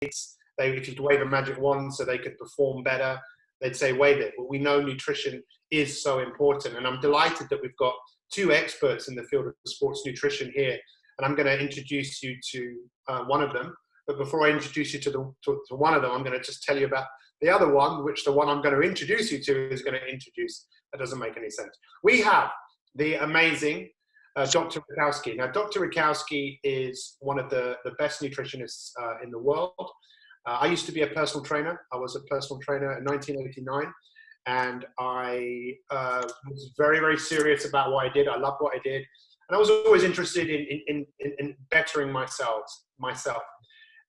if you could wave a magic wand so they could perform better, they'd say wave it. But we know nutrition is so important, and I'm delighted that we've got two experts in the field of sports nutrition here, and I'm going to introduce you to one of them. But before I introduce you to one of them, I'm going to just tell you about the other one, which the one I'm going to introduce you to is going to introduce. That doesn't make any sense. We have the amazing Dr. Rakowski. Now, Dr. Rakowski is one of the best nutritionists in the world. I used to be a personal trainer. I was a personal trainer in 1989, and I was very, very serious about what I did. I loved what I did, and I was always interested in bettering myself.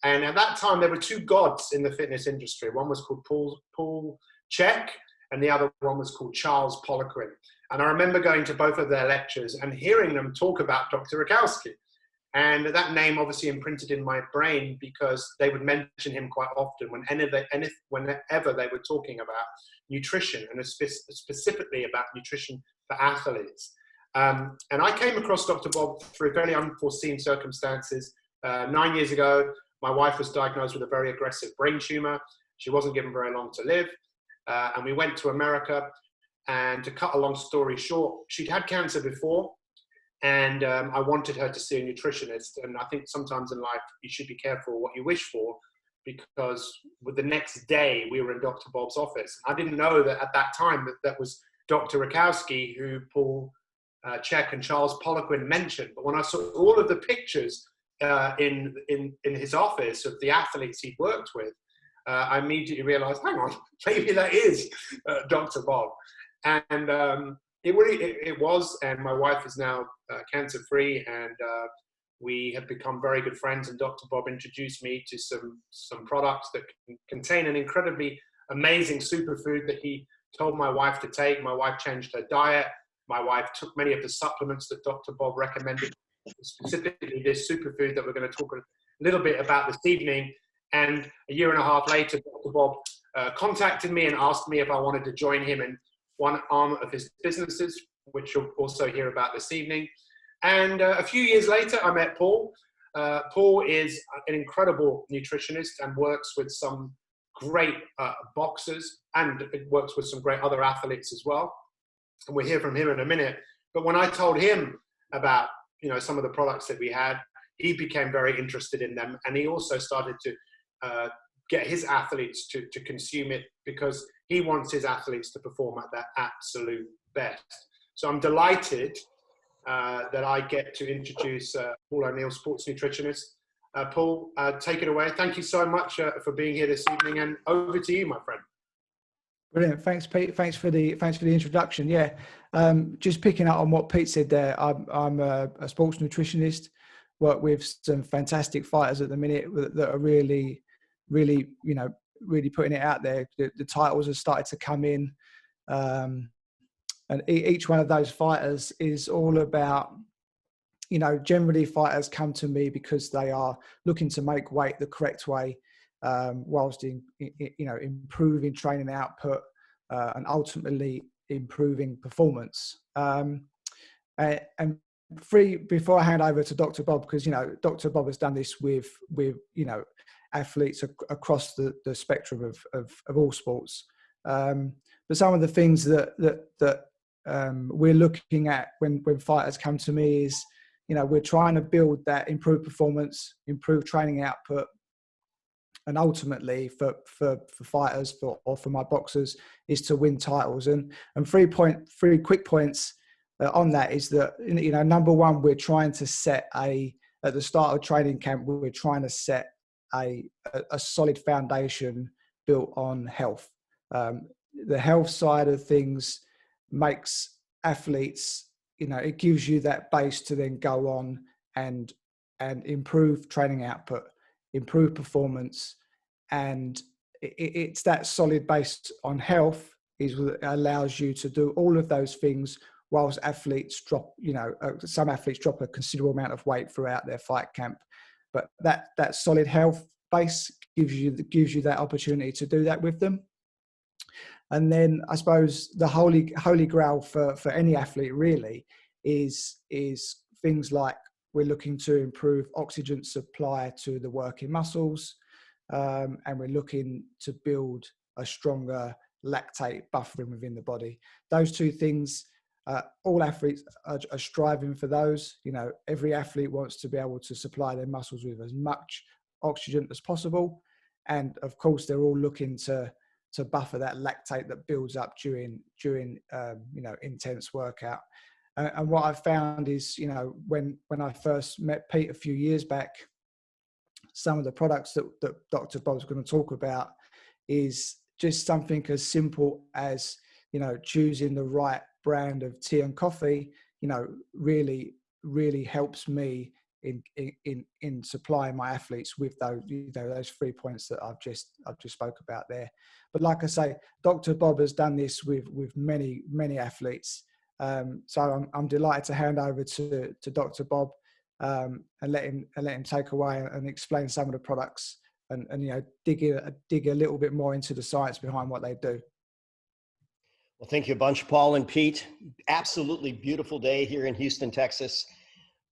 And at that time, there were two gods in the fitness industry. One was called Paul Chek, and the other one was called Charles Poliquin. And I remember going to both of their lectures and hearing them talk about Dr. Rakowski. And that name obviously imprinted in my brain because they would mention him quite often whenever they were talking about nutrition, and specifically about nutrition for athletes. And I came across Dr. Bob through very unforeseen circumstances. 9 years ago, my wife was diagnosed with a very aggressive brain tumor. She wasn't given very long to live. And we went to America. And to cut a long story short, she'd had cancer before. And I wanted her to see a nutritionist. And I think sometimes in life, you should be careful what you wish for, because with the next day, we were in Dr. Bob's office. I didn't know that at that time that was Dr. Rakowski, who Paul Chek and Charles Poliquin mentioned. But when I saw all of the pictures in his office of the athletes he'd worked with, I immediately realized, hang on, maybe that is Dr. Bob. And it was, and my wife is now cancer-free, and we have become very good friends, and Dr. Bob introduced me to some products that contain an incredibly amazing superfood that he told my wife to take. My wife changed her diet. My wife took many of the supplements that Dr. Bob recommended, specifically this superfood that we're going to talk a little bit about this evening. And a year and a half later, Dr. Bob contacted me and asked me if I wanted to join him in one arm of his businesses, which you'll also hear about this evening. And a few years later, I met Paul. Paul is an incredible nutritionist and works with some great boxers, and works with some great other athletes as well. And we'll hear from him in a minute. But when I told him about some of the products that we had, he became very interested in them, and he also started to get his athletes to consume it, because he wants his athletes to perform at their absolute best. So I'm delighted that I get to introduce Paul O'Neill, sports nutritionist. Paul, take it away. Thank you so much for being here this evening, and over to you, my friend. Brilliant. Thanks, Pete. Thanks for the introduction. Yeah. Just picking up on what Pete said there, I'm a sports nutritionist, work with some fantastic fighters at the minute that are really putting it out there. The titles have started to come in. And each one of those fighters is all about, generally fighters come to me because they are looking to make weight the correct way, whilst improving training output and ultimately improving performance. And before I hand over to Dr. Bob, because Dr. Bob has done this with athletes across the spectrum of all sports. But some of the things that we're looking at when fighters come to me is, we're trying to build that improved performance, improved training output, and ultimately for fighters or for my boxers is to win titles. And 3 quick points on that is that, number one, we're trying to set at the start of training camp, we're trying to set a solid foundation built on health. The health side of things makes athletes, it gives you that base to then go on and improve training output, improve performance. And it's that solid base on health is what allows you to do all of those things whilst athletes drop, some athletes drop a considerable amount of weight throughout their fight camp. But that solid health base gives you that opportunity to do that with them. And then I suppose the holy grail for any athlete really is things like we're looking to improve oxygen supply to the working muscles. and we're looking to build a stronger lactate buffering within the body. Those two things, all athletes are striving for those. You know, every athlete wants to be able to supply their muscles with as much oxygen as possible. And of course, they're all looking to buffer that lactate that builds up during you know, intense workout. And what I've found is, you know, when I first met Pete a few years back, some of the products that Dr. Bob's going to talk about is just something as simple as, you know, choosing the right brand of tea and coffee, you know, really helps me in supplying my athletes with those, you know, those 3 points that I've just spoke about there. But like I say, Dr. Bob has done this with many athletes. So I'm delighted to hand over to Dr. Bob and let him take away and explain some of the products and you know, dig a little bit more into the science behind what they do. Well, thank you a bunch, Paul and Pete. Absolutely beautiful day here in Houston, Texas.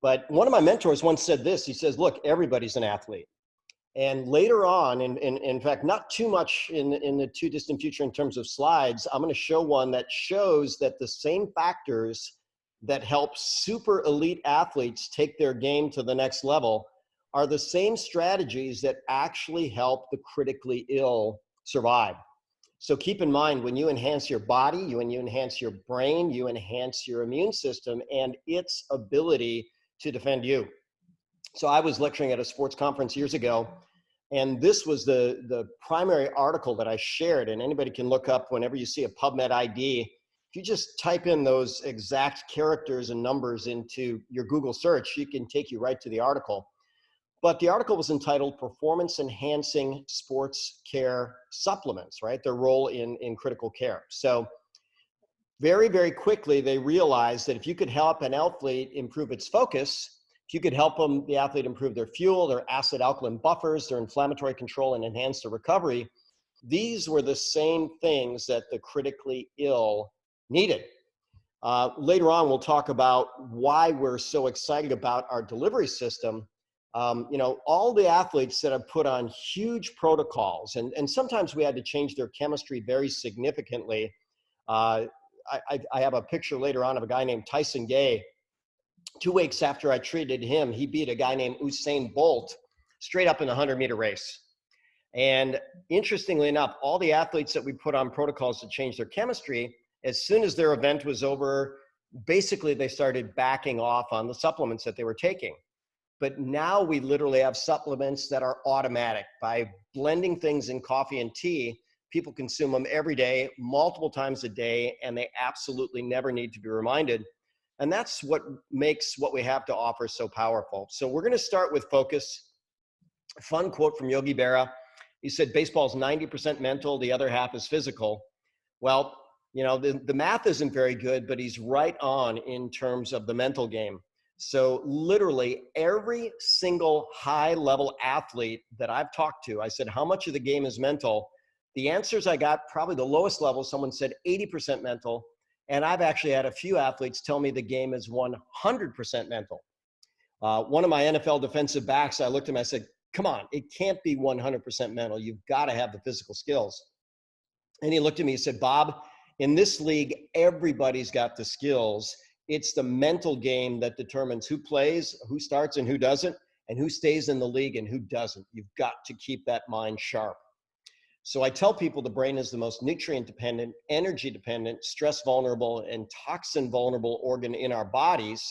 But one of my mentors once said this. He says, look, everybody's an athlete. And later on, in fact, not too much in the too distant future in terms of slides, I'm going to show one that shows that the same factors that help super elite athletes take their game to the next level are the same strategies that actually help the critically ill survive. So keep in mind, when you enhance your body, when you enhance your brain, you enhance your immune system and its ability to defend you. So I was lecturing at a sports conference years ago, and this was the primary article that I shared, and anybody can look up whenever you see a PubMed ID. If you just type in those exact characters and numbers into your Google search, it can take you right to the article. But the article was entitled Performance Enhancing Sports Care Supplements, right? Their role in critical care. So very quickly, they realized that if you could help an athlete improve its focus, if you could help the athlete improve their fuel, their acid alkaline buffers, their inflammatory control, and enhance their recovery, these were the same things that the critically ill needed. Later on, we'll talk about why we're so excited about our delivery system. You know, all the athletes that have put on huge protocols, and sometimes we had to change their chemistry very significantly. I have a picture later on of a guy named Tyson Gay. 2 weeks after I treated him, he beat a guy named Usain Bolt straight up in the 100-meter race. And interestingly enough, all the athletes that we put on protocols to change their chemistry, as soon as their event was over, basically they started backing off on the supplements that they were taking. But now we literally have supplements that are automatic. By blending things in coffee and tea, people consume them every day, multiple times a day, and they absolutely never need to be reminded. And that's what makes what we have to offer so powerful. So we're going to start with focus. A fun quote from Yogi Berra. He said, baseball's 90% mental, the other half is physical. Well, you know, the math isn't very good, but he's right on in terms of the mental game. So literally every single high-level athlete that I've talked to, I said, how much of the game is mental? The answers I got, probably the lowest level, someone said 80% mental. And I've actually had a few athletes tell me the game is 100% mental. One of my NFL defensive backs, I looked at him, I said, come on, it can't be 100% mental. You've got to have the physical skills. And he looked at me and said, Bob, in this league, everybody's got the skills. It's the mental game that determines who plays, who starts and who doesn't, and who stays in the league and who doesn't. You've got to keep that mind sharp. So I tell people the brain is the most nutrient dependent, energy dependent, stress vulnerable, and toxin vulnerable organ in our bodies.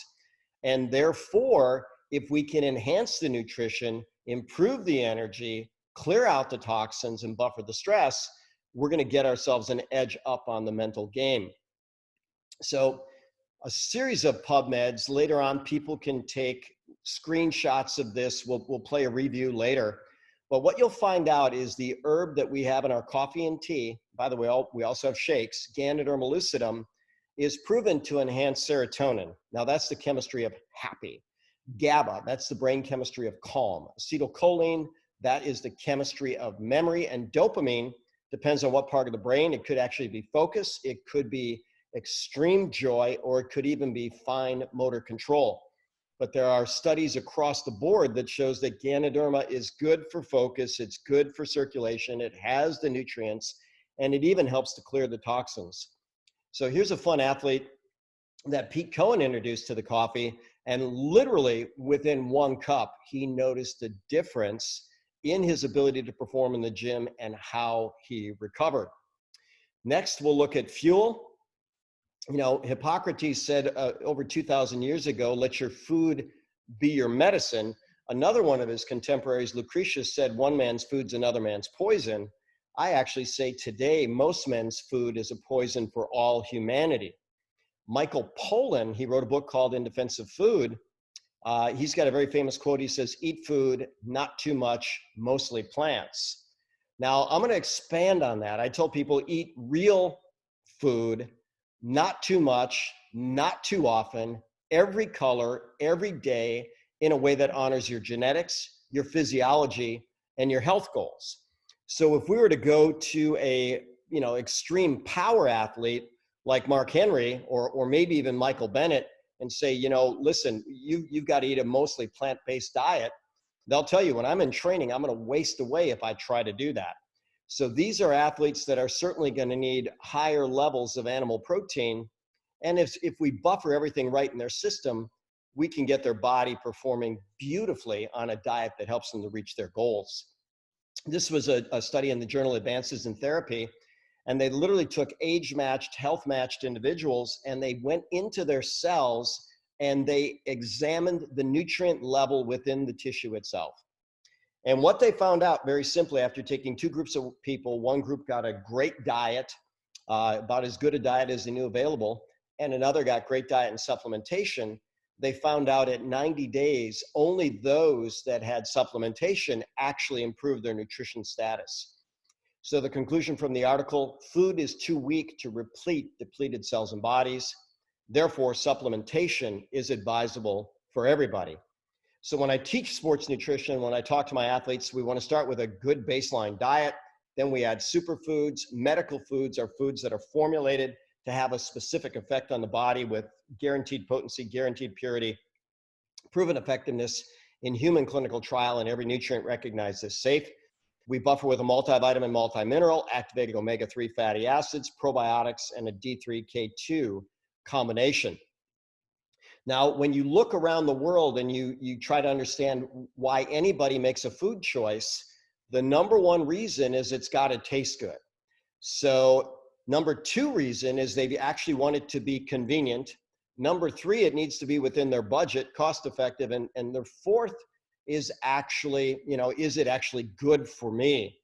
And therefore, if we can enhance the nutrition, improve the energy, clear out the toxins, and buffer the stress, we're going to get ourselves an edge up on the mental game. So a series of PubMeds. Later on, people can take screenshots of this. We'll play a review later. But what you'll find out is the herb that we have in our coffee and tea, by the way, we also have shakes, Ganoderma lucidum, is proven to enhance serotonin. Now that's the chemistry of happy. GABA, that's the brain chemistry of calm. Acetylcholine, that is the chemistry of memory. And dopamine depends on what part of the brain. It could actually be focus, it could be extreme joy, or it could even be fine motor control. but there are studies across the board that shows that Ganoderma is good for focus, it's good for circulation, it has the nutrients, and it even helps to clear the toxins. So here's a fun athlete that Pete Cohen introduced to the coffee, and literally within one cup, he noticed a difference in his ability to perform in the gym and how he recovered. Next, we'll look at fuel. You know, Hippocrates said over 2,000 years ago, let your food be your medicine. Another one of his contemporaries, Lucretius, said one man's food's another man's poison. I actually say today, most men's food is a poison for all humanity. Michael Pollan, he wrote a book called In Defense of Food. He's got a very famous quote. He says, eat food, not too much, mostly plants. Now, I'm going to expand on that. I tell people eat real food, not too much, not too often, every color, every day, in a way that honors your genetics, your physiology, and your health goals. So if we were to go to a, you know, extreme power athlete like Mark Henry or maybe even Michael Bennett and say, you know, listen, you've got to eat a mostly plant-based diet, they'll tell you when I'm in training, I'm going to waste away if I try to do that. So these are athletes that are certainly going to need higher levels of animal protein. And if we buffer everything right in their system, we can get their body performing beautifully on a diet that helps them to reach their goals. This was a study in the journal Advances in Therapy, and they literally took age-matched, health-matched individuals, and they went into their cells and they examined the nutrient level within the tissue itself. And what they found out very simply after taking two groups of people, one group got a great diet, about as good a diet as they knew available, and another got great diet and supplementation. They found out at 90 days, only those that had supplementation actually improved their nutrition status. So the conclusion from the article, food is too weak to replete depleted cells and bodies. Therefore, supplementation is advisable for everybody. So when I teach sports nutrition, when I talk to my athletes, we want to start with a good baseline diet. Then we add superfoods. Medical foods are foods that are formulated to have a specific effect on the body with guaranteed potency, guaranteed purity, proven effectiveness in human clinical trial, and every nutrient recognized as safe. We buffer with a multivitamin, multimineral, activating omega-3 fatty acids, probiotics, and a D3K2 combination. Now, when you look around the world and you try to understand why anybody makes a food choice, the number one reason is it's got to taste good. So number two reason is they actually want it to be convenient. Number three, it needs to be within their budget, cost effective. And the fourth is actually, you know, is it actually good for me?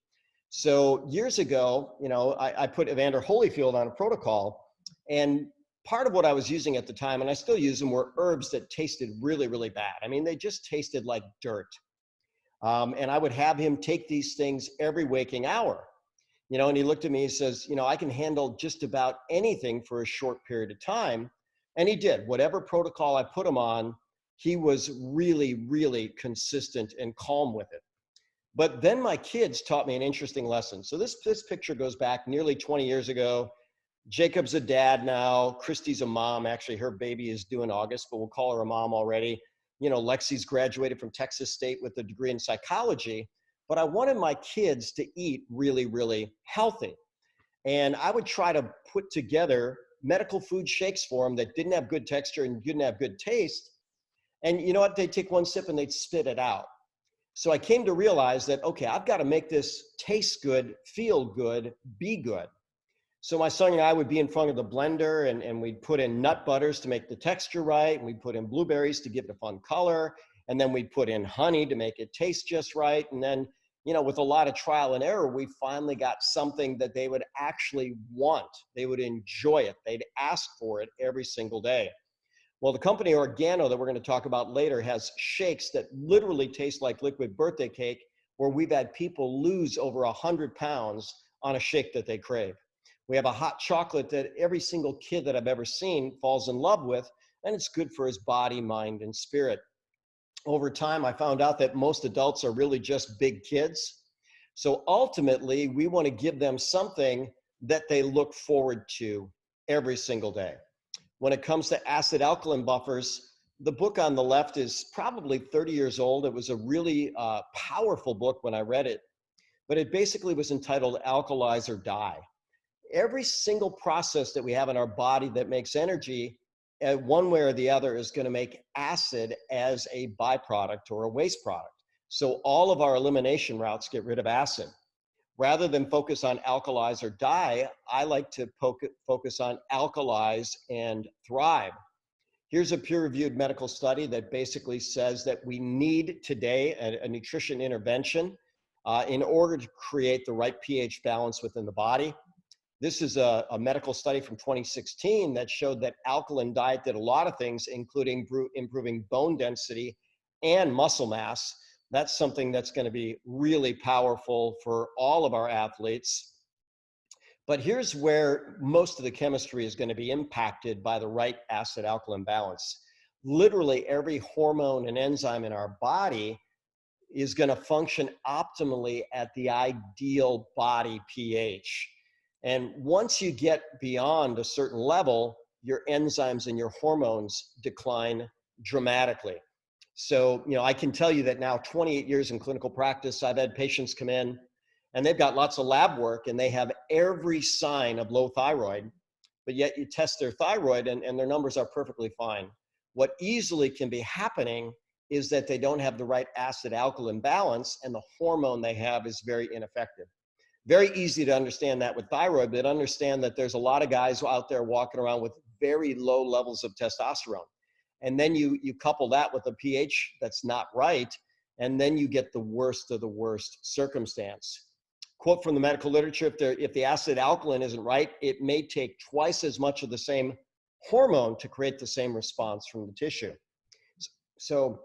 So years ago, you know, I put Evander Holyfield on a protocol, and part of what I was using at the time, and I still use them, were herbs that tasted really, really bad. I mean, they just tasted like dirt. And I would have him take these things every waking hour. You know, and he looked at me, he says, you know, I can handle just about anything for a short period of time. And he did. Whatever protocol I put him on, he was really, really consistent and calm with it. But then my kids taught me an interesting lesson. So this picture goes back nearly 20 years ago. Jacob's a dad now. Christy's a mom. Actually, her baby is due in August, but we'll call her a mom already. You know, Lexi's graduated from Texas State with a degree in psychology. But I wanted my kids to eat really, really healthy. And I would try to put together medical food shakes for them that didn't have good texture and didn't have good taste. And you know what? They'd take one sip and they'd spit it out. So I came to realize that, okay, I've got to make this taste good, feel good, be good. So my son and I would be in front of the blender and we'd put in nut butters to make the texture right. And we'd put in blueberries to give it a fun color. And then we'd put in honey to make it taste just right. And then, you know, with a lot of trial and error, we finally got something that they would actually want. They would enjoy it. They'd ask for it every single day. Well, the company Organo that we're going to talk about later has shakes that literally taste like liquid birthday cake, where we've had people lose over 100 pounds on a shake that they crave. We have a hot chocolate that every single kid that I've ever seen falls in love with, and it's good for his body, mind, and spirit. Over time, I found out that most adults are really just big kids. So ultimately, we want to give them something that they look forward to every single day. When it comes to acid-alkaline buffers, The book on the left is probably 30 years old. It was a really powerful book when I read it, but it basically was entitled Alkalize or Die. Every single process that we have in our body that makes energy, one way or the other, is going to make acid as a byproduct or a waste product. So all of our elimination routes get rid of acid. Rather than focus on alkalize or die, I like to focus on alkalize and thrive. Here's a peer-reviewed medical study that basically says that we need today a nutrition intervention in order to create the right pH balance within the body. This is a medical study from 2016 that showed that alkaline diet did a lot of things, including improving bone density and muscle mass. That's something that's going to be really powerful for all of our athletes. But here's where most of the chemistry is going to be impacted by the right acid-alkaline balance. Literally every hormone and enzyme in our body is going to function optimally at the ideal body pH. And once you get beyond a certain level, your enzymes and your hormones decline dramatically. So, I can tell you that now 28 years in clinical practice, I've had patients come in and they've got lots of lab work and they have every sign of low thyroid, but yet you test their thyroid and their numbers are perfectly fine. What easily can be happening is that they don't have the right acid-alkaline balance and the hormone they have is very ineffective. Very easy to understand that with thyroid, but understand that there's a lot of guys out there walking around with very low levels of testosterone. And then you couple that with a pH that's not right, and then you get the worst of the worst circumstance. Quote from the medical literature, if the acid-alkaline isn't right, it may take twice as much of the same hormone to create the same response from the tissue. So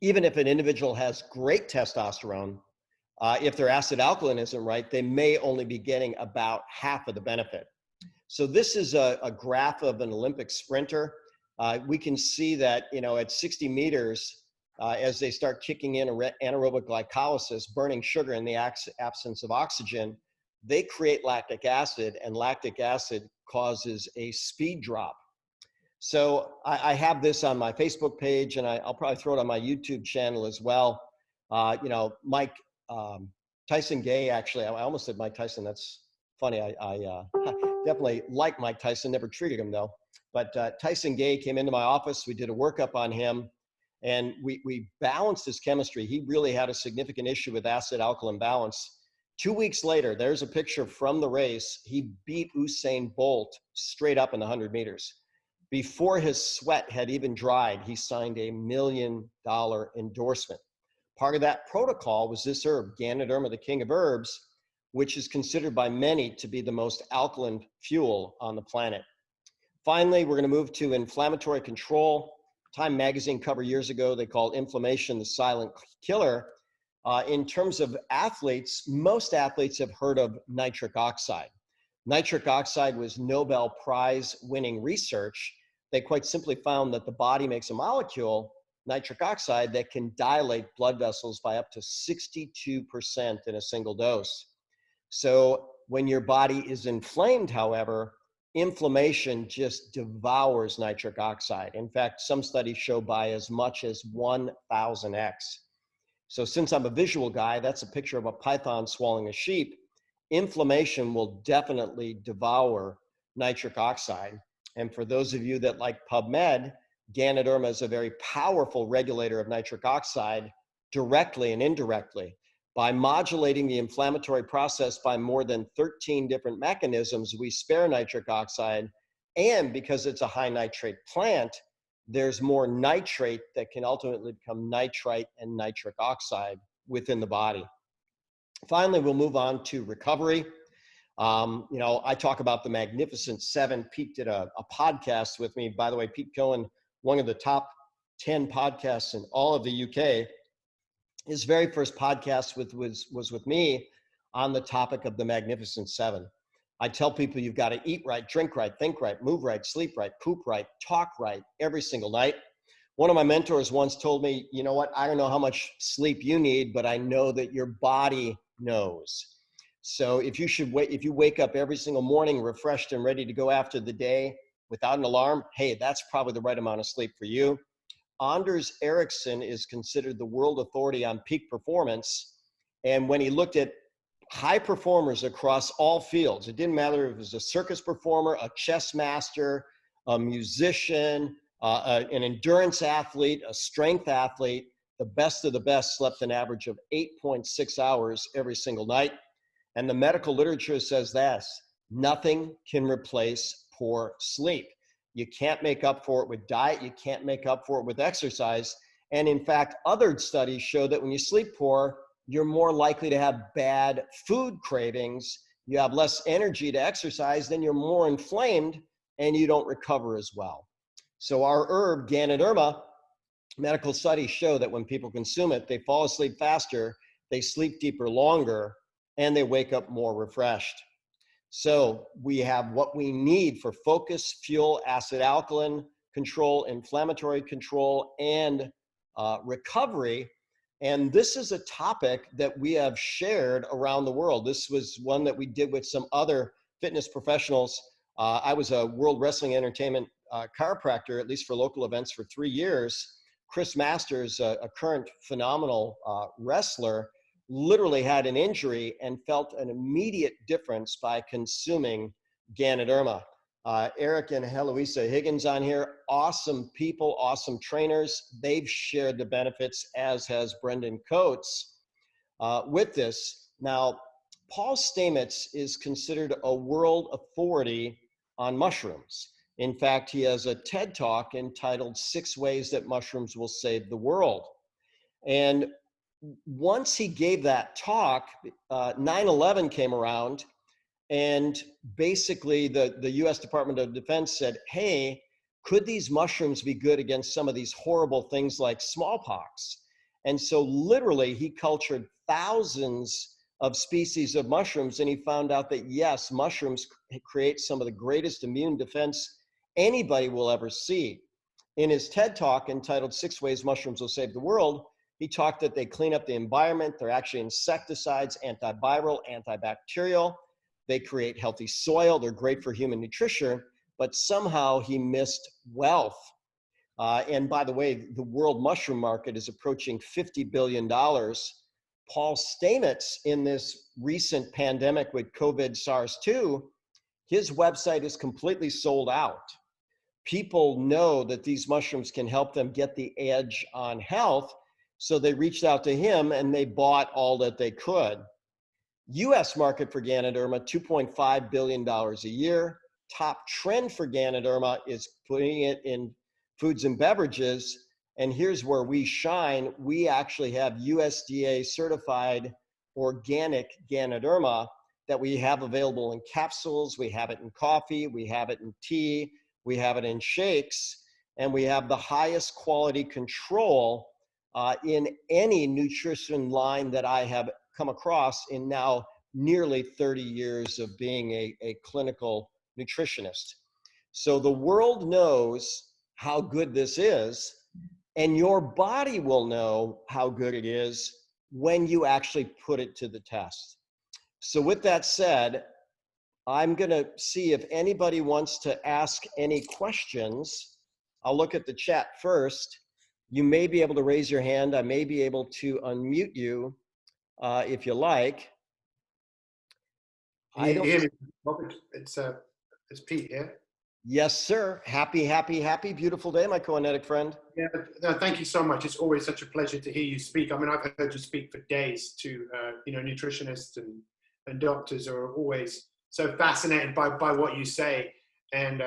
even if an individual has great testosterone, if their acid-alkaline isn't right, they may only be getting about half of the benefit. So this is a graph of an Olympic sprinter. We can see that, at 60 meters, as they start kicking in anaerobic glycolysis, burning sugar in the absence of oxygen, they create lactic acid, and lactic acid causes a speed drop. So I have this on my Facebook page, and I'll probably throw it on my YouTube channel as well. Mike Tyson Gay, actually, I almost said Mike Tyson. That's funny. I definitely like Mike Tyson, never treated him though. But Tyson Gay came into my office. We did a workup on him, and we balanced his chemistry. He really had a significant issue with acid-alkaline balance. 2 weeks later, there's a picture from the race. He beat Usain Bolt straight up in the 100 meters. Before his sweat had even dried, he signed a $1 million endorsement. Part of that protocol was this herb, Ganoderma, the king of herbs, which is considered by many to be the most alkaline fuel on the planet. Finally, we're going to move to inflammatory control. Time magazine cover years ago, they called inflammation the silent killer. In terms of athletes, most athletes have heard of nitric oxide. Nitric oxide was Nobel Prize winning research. They quite simply found that the body makes a molecule, nitric oxide, that can dilate blood vessels by up to 62% in a single dose. So when your body is inflamed, however, inflammation just devours nitric oxide. In fact, some studies show by as much as 1000x. So since I'm a visual guy, that's a picture of a python swallowing a sheep. Inflammation will definitely devour nitric oxide. And for those of you that like PubMed, Ganoderma is a very powerful regulator of nitric oxide directly and indirectly. By modulating the inflammatory process by more than 13 different mechanisms, we spare nitric oxide. And because it's a high nitrate plant, there's more nitrate that can ultimately become nitrite and nitric oxide within the body. Finally, we'll move on to recovery. I talk about the Magnificent Seven. Pete did a podcast with me. By the way, Pete Cohen, one of the top 10 podcasts in all of the UK. His very first podcast was with me on the topic of the Magnificent Seven. I tell people you've got to eat right, drink right, think right, move right, sleep right, poop right, talk right every single night. One of my mentors once told me, you know what, I don't know how much sleep you need, but I know that your body knows. So if you wake up every single morning refreshed and ready to go after the day without an alarm, hey, that's probably the right amount of sleep for you. Anders Ericsson is considered the world authority on peak performance. And when he looked at high performers across all fields, it didn't matter if it was a circus performer, a chess master, a musician, an endurance athlete, a strength athlete, the best of the best slept an average of 8.6 hours every single night. And the medical literature says this: nothing can replace poor sleep. You can't make up for it with diet. You can't make up for it with exercise. And in fact, other studies show that when you sleep poor, you're more likely to have bad food cravings. You have less energy to exercise, then you're more inflamed and you don't recover as well. So our herb, Ganoderma, medical studies show that when people consume it, they fall asleep faster, they sleep deeper longer, and they wake up more refreshed. So we have what we need for focus, fuel, acid alkaline control, inflammatory control, and recovery. And this is a topic that we have shared around the world. This was one that we did with some other fitness professionals. I was a World Wrestling Entertainment chiropractor, at least for local events, for 3 years. Chris Masters, a current phenomenal wrestler, literally had an injury and felt an immediate difference by consuming Ganoderma. Eric and Heloisa Higgins on here, awesome people, awesome trainers. They've shared the benefits, as has Brendan Coates with this. Now, Paul Stamets is considered a world authority on mushrooms. In fact, he has a TED Talk entitled 6 Ways That Mushrooms Will Save the World. And once he gave that talk, 9/11 came around, and basically the US Department of Defense said, hey, could these mushrooms be good against some of these horrible things like smallpox? And so literally he cultured thousands of species of mushrooms, and he found out that yes, mushrooms create some of the greatest immune defense anybody will ever see. In his TED Talk entitled 6 Ways Mushrooms Will Save the World, he talked that they clean up the environment. They're actually insecticides, antiviral, antibacterial. They create healthy soil. They're great for human nutrition, but somehow he missed wealth. And by the way, the world mushroom market is approaching $50 billion. Paul Stamets, in this recent pandemic with COVID SARS-2, his website is completely sold out. People know that these mushrooms can help them get the edge on health, so they reached out to him and they bought all that they could. US market for Ganoderma, $2.5 billion a year. Top trend for Ganoderma is putting it in foods and beverages. And here's where we shine. We actually have USDA certified organic Ganoderma that we have available in capsules. We have it in coffee. We have it in tea. We have it in shakes. And we have the highest quality control in any nutrition line that I have come across in now nearly 30 years of being a clinical nutritionist. So the world knows how good this is, and your body will know how good it is when you actually put it to the test. So with that said, I'm going to see if anybody wants to ask any questions. I'll look at the chat first. You may be able to raise your hand. I may be able to unmute you if you like. Can you hear me, Robert? It's Pete here. Yes, sir. Happy, beautiful day, my Cohenetic friend. Yeah, no, thank you so much. It's always such a pleasure to hear you speak. I mean, I've heard you speak for days to, nutritionists and doctors are always so fascinated by what you say. And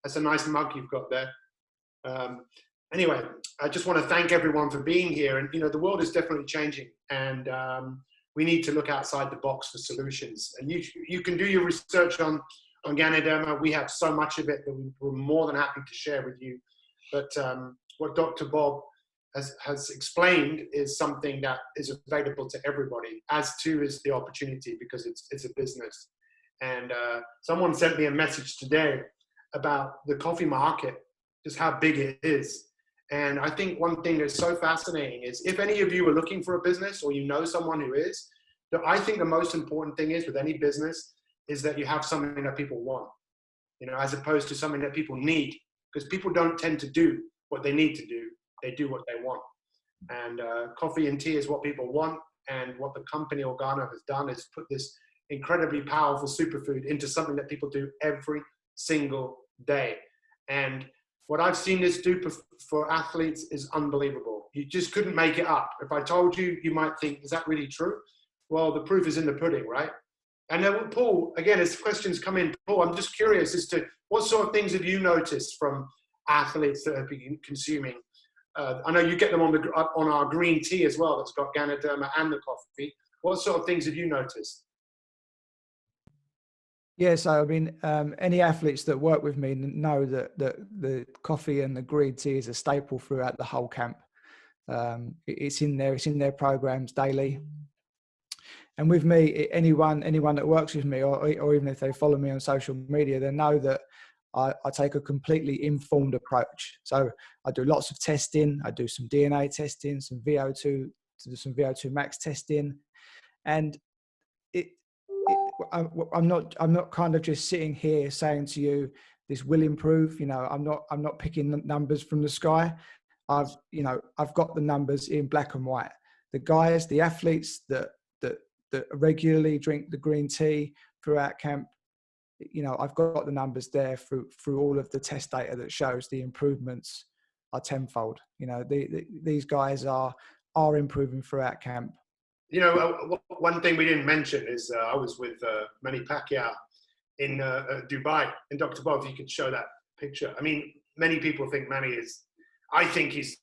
that's a nice mug you've got there. Anyway, I just want to thank everyone for being here. And, the world is definitely changing. And we need to look outside the box for solutions. And you can do your research on Ganoderma. We have so much of it that we're more than happy to share with you. But what Dr. Bob has explained is something that is available to everybody, as too is the opportunity, because it's a business. And someone sent me a message today about the coffee market, just how big it is. And I think one thing that's so fascinating is if any of you are looking for a business or you know someone who is, I think the most important thing is with any business is that you have something that people want, as opposed to something that people need, because people don't tend to do what they need to do. they do what they want. And coffee and tea is what people want. And what the company Organo has done is put this incredibly powerful superfood into something that people do every single day. And what I've seen this do for athletes is unbelievable. You just couldn't make it up. If I told you, you might think, is that really true? Well, the proof is in the pudding, right? And then Paul, again, as questions come in, Paul, I'm just curious as to what sort of things have you noticed from athletes that have been consuming? I know you get them on our green tea as well, that's got Ganoderma and the coffee. What sort of things have you noticed? Yeah, so I mean, any athletes that work with me know that the coffee and the green tea is a staple throughout the whole camp. It's in their programs daily. And with me, anyone that works with me, or even if they follow me on social media, they know that I take a completely informed approach. So I do lots of testing. I do some DNA testing, some VO2 max testing, and I'm not kind of just sitting here saying to you this will improve. You know, I'm not picking numbers from the sky. I've got the numbers in black and white. The athletes that regularly drink the green tea throughout camp, you know, I've got the numbers there through all of the test data that shows the improvements are tenfold. You know, these guys are improving throughout camp. You know, one thing we didn't mention is I was with Manny Pacquiao in Dubai. And Dr. Bob, if you could show that picture. I mean, many people think I think he's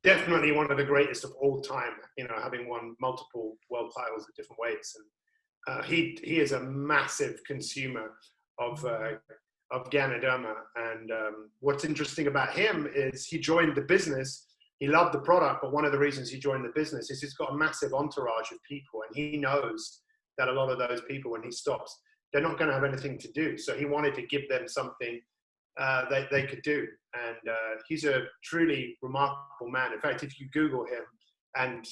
definitely one of the greatest of all time, you know, having won multiple world titles at different weights. And he is a massive consumer of Ganoderma. And what's interesting about him is he joined the business. He loved the product, but one of the reasons he joined the business is he's got a massive entourage of people, and he knows that a lot of those people, when he stops, they're not going to have anything to do. So he wanted to give them something they could do. And he's a truly remarkable man. In fact, if you Google him and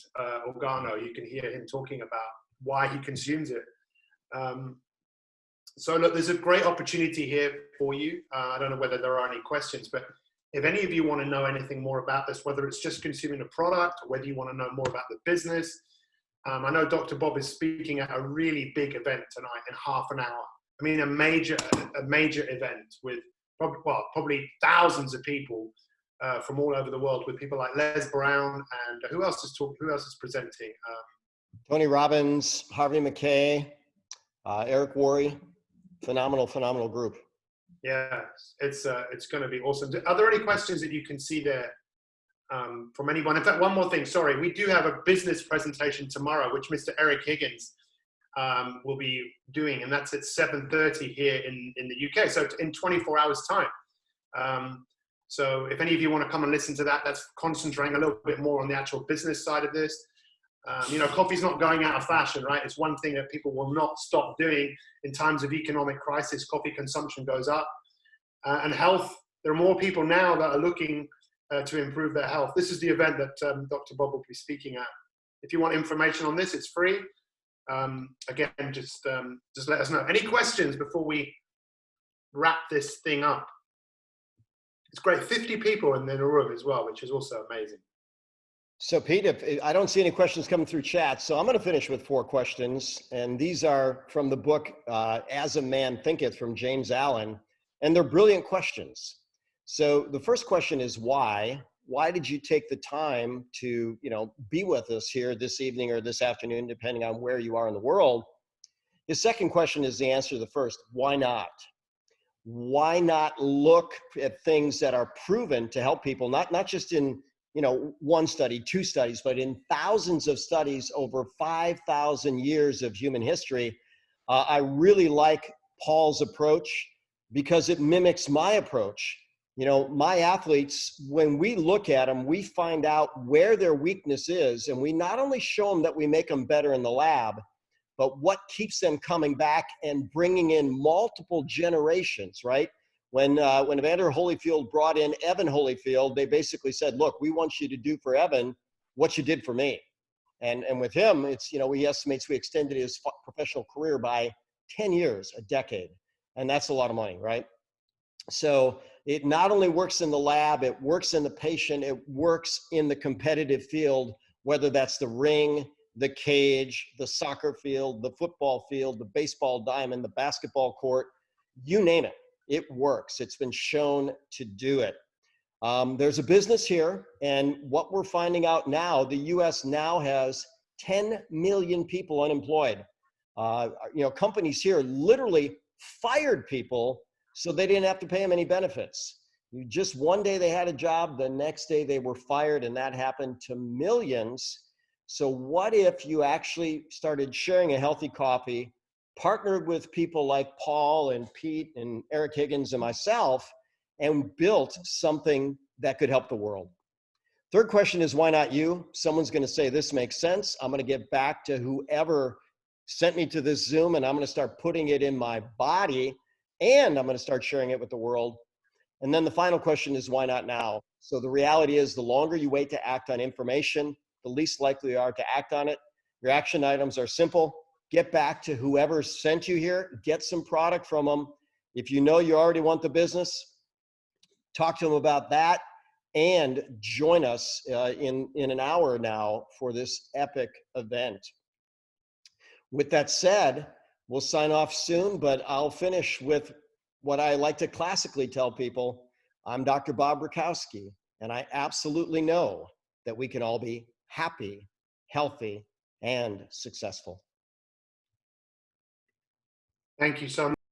Organo, you can hear him talking about why he consumes it. So look, there's a great opportunity here for you. I don't know whether there are any questions, but if any of you want to know anything more about this, whether it's just consuming a product or whether you want to know more about the business, I know Dr. Bob is speaking at a really big event tonight in half an hour. I mean, a major event with probably thousands of people from all over the world, with people like Les Brown and who else is presenting? Tony Robbins, Harvey McKay, Eric Worre. Phenomenal group. Yeah, it's going to be awesome. Are there any questions that you can see there from anyone? In fact, one more thing. Sorry, we do have a business presentation tomorrow, which Mr. Eric Higgins will be doing, and that's at 7:30 here in the UK. So in 24 hours time. So if any of you want to come and listen to that, that's concentrating a little bit more on the actual business side of this. You know, coffee's not going out of fashion, right? It's one thing that people will not stop doing in times of economic crisis. Coffee consumption goes up. And health, there are more people now that are looking to improve their health. This is the event that Dr. Bob will be speaking at. If you want information on this, it's free. Again, just let us know. Any questions before we wrap this thing up? It's great. 50 people in the room as well, which is also amazing. So Pete, if I don't see any questions coming through chat, so I'm going to finish with 4 questions. And these are from the book, As a Man Thinketh, from James Allen. And they're brilliant questions. So the first question is why? Why did you take the time to, you know, be with us here this evening or this afternoon, depending on where you are in the world? His second question is the answer to the first. Why not? Why not look at things that are proven to help people, not just in, you know, 1 study, 2 studies, but in thousands of studies over 5,000 years of human history. I really like Paul's approach because it mimics my approach. You know, my athletes, when we look at them, we find out where their weakness is, and we not only show them that we make them better in the lab, but what keeps them coming back and bringing in multiple generations, right? When Evander Holyfield brought in Evan Holyfield, they basically said, look, we want you to do for Evan what you did for me. And with him, it's, you know, he estimates we extended his professional career by 10 years, a decade. And that's a lot of money, right? So it not only works in the lab, it works in the patient, it works in the competitive field, whether that's the ring, the cage, the soccer field, the football field, the baseball diamond, the basketball court, you name it, it works. It's been shown to do it. There's a business here, and what we're finding out now, the US now has 10 million people unemployed. Companies here literally fired people so they didn't have to pay them any benefits. Just one day they had a job, the next day they were fired, and that happened to millions. So what if you actually started sharing a healthy coffee, partnered with people like Paul and Pete and Eric Higgins and myself, and built something that could help the world? Third question is, why not you? Someone's going to say, this makes sense. I'm going to get back to whoever sent me to this Zoom, and I'm going to start putting it in my body, and I'm going to start sharing it with the world. And then the final question is, why not now? So the reality is, the longer you wait to act on information, the least likely you are to act on it. Your action items are simple. Get back to whoever sent you here. Get some product from them. If you know you already want the business, talk to them about that, and join us in an hour now for this epic event. With that said, we'll sign off soon, but I'll finish with what I like to classically tell people. I'm Dr. Bob Rakowski, and I absolutely know that we can all be happy, healthy, and successful. Thank you so much.